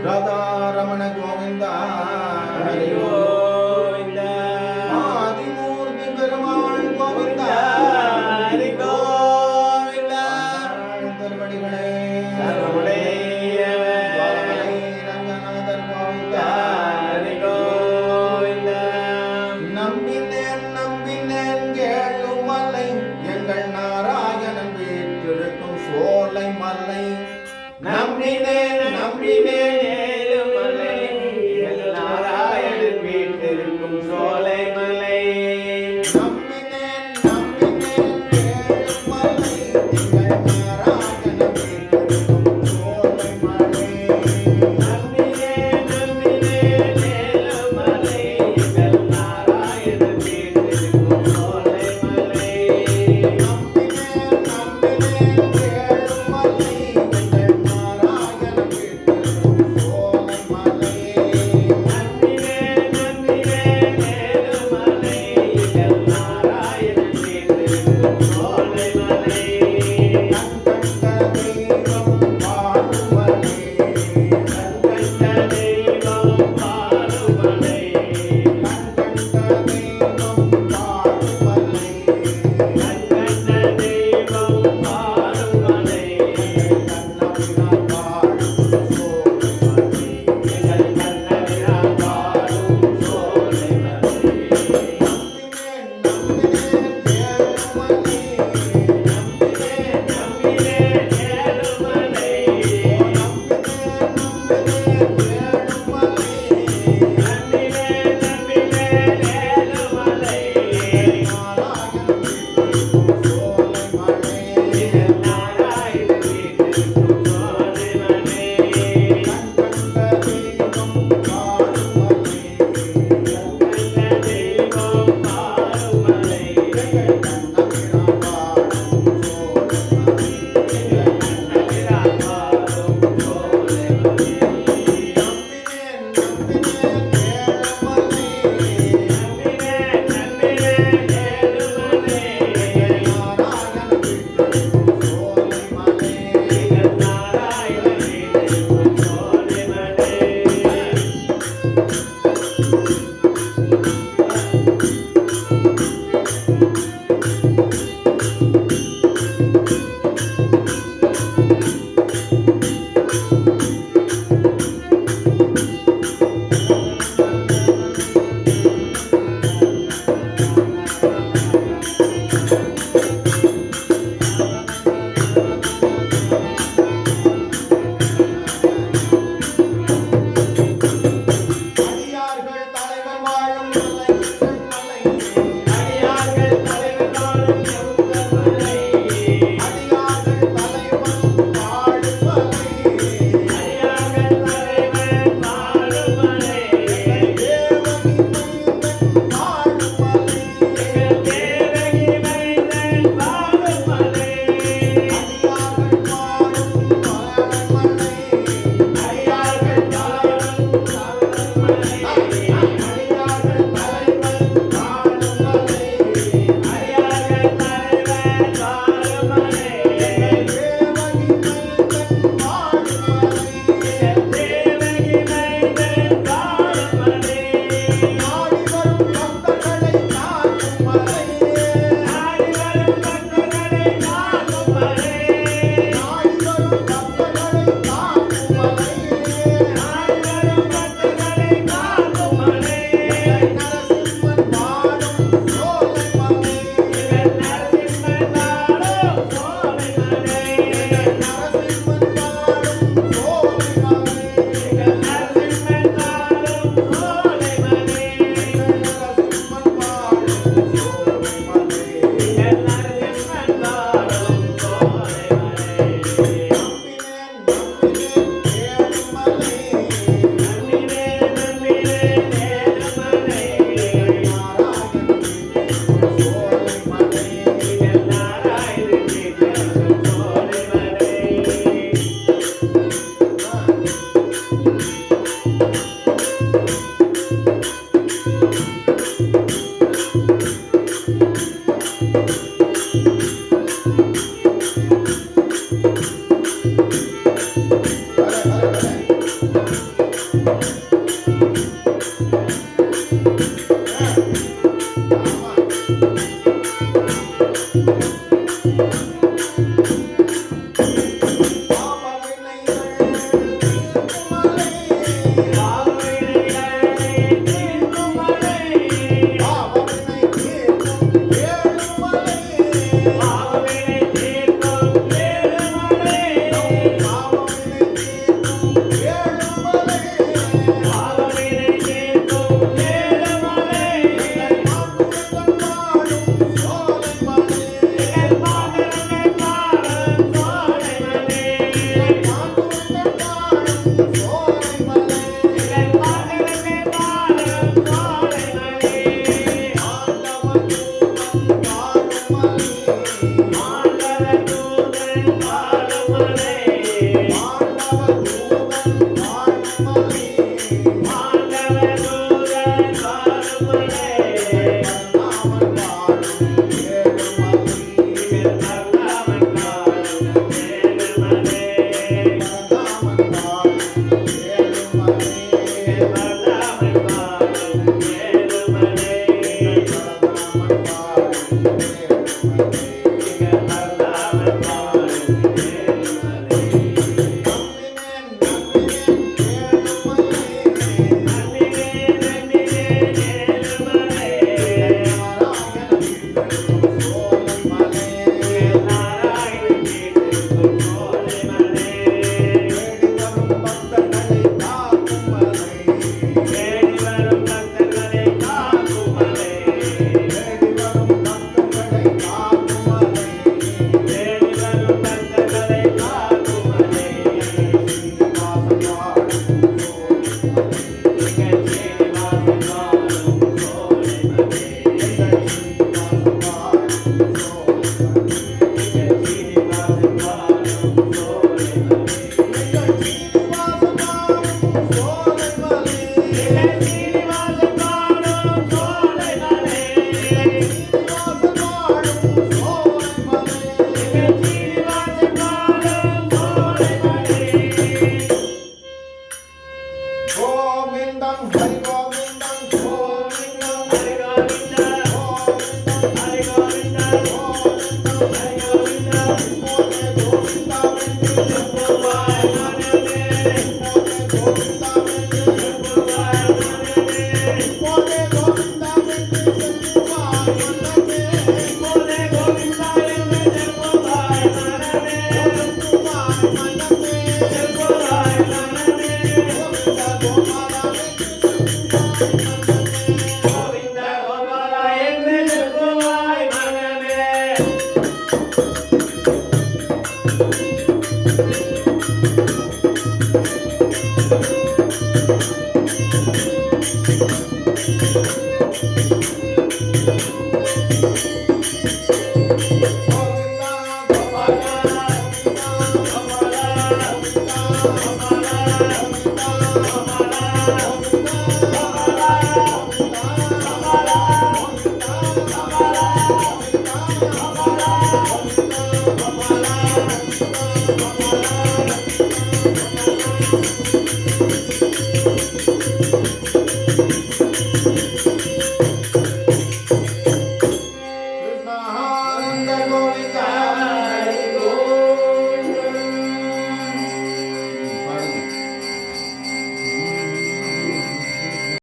ராதாரமண கோவிந்தா ஹரி கோவிந்தா. ஆதிமூர்த்தி பெருமாள் கோவிந்தா ஹரி கோவிந்தா. திருவடிகளே சரணடையவர். ரங்கநாதர் கோவிந்தா ஹரி கோவிந்தா. நம்பினேன் நம்பினேன் கேளுமலை எங்கள் நாராயணன் வீற்றிருக்கும் சோலை மலை நம்பினேன் நம்பினேன் ஏழுமலை நாராயணன் வீட்டிற்கும் சோலை மலை. நம்பினேன் நம்பினேன் கேளுமலை எங்கள் நாராயணன் வீற்றிருக்கும் சோலை மலை நம்பினேன் நம்பினேன் ஏழுமலை நாராயணன் வீட்டிற்கும் சோலை மலை. நம்பினேன் நம்பினேன் கேளுமலை எங்கள் நாராயணன் வீற்றிருக்கும் சோலை மலை நம்பினேன் நம்பினேன் ஏழுமலை நாராயணன் வீட்டிற்கும் சோலை மலை. கண்கண்ட தெய்வம் பாடுமலை கண்கண்ட தெய்வம் பாடுமலை. கண்கண்ட தெய்வம் பாடுமலை கண்கண்ட தெய்வம் பாடுமலை. கண்ணபிரான் பாடும் சோலை எங்கள் கண்ணபிரான் பாடும் சோலை மலை. நம்பினேன் நம்பினேன் ஏழுமலை நம்பினேன் நம்பினேன் ஏழுமலை. நாராயணன் வீட்டிற்கும் சோலை மலை. கண்கண்ட தெய்வம் பாடுமலை. கண்ணபிரான் பாடும் சோலை மலை. நம்பினேன் நம்பினேன் ஏழுமலை. நாராயணன் வீட்டிற்கும் சோலை மலை. அடியார்கள் தலைவர் வாழும் மலை அடியார்கள் தலைவர் வாழும் எங்கள் மலை. அடியார்கள் தலைவன் வாழும் மலை அடியார்கள் தலைவர் வாழும் மலை. தேவகி மைந்தன் வாழும் மலை எங்கள் தேவகி மைந்தன் வாழும் மலை. அடியார்கள் வாழும் மலை அடியார்கள் வாழும் மலை. அடியார்கள் தலைவன் வாழும் மலை அடியார்கள் தலைவர் வாழும் மலை. தேவகி மைந்தன் Govinda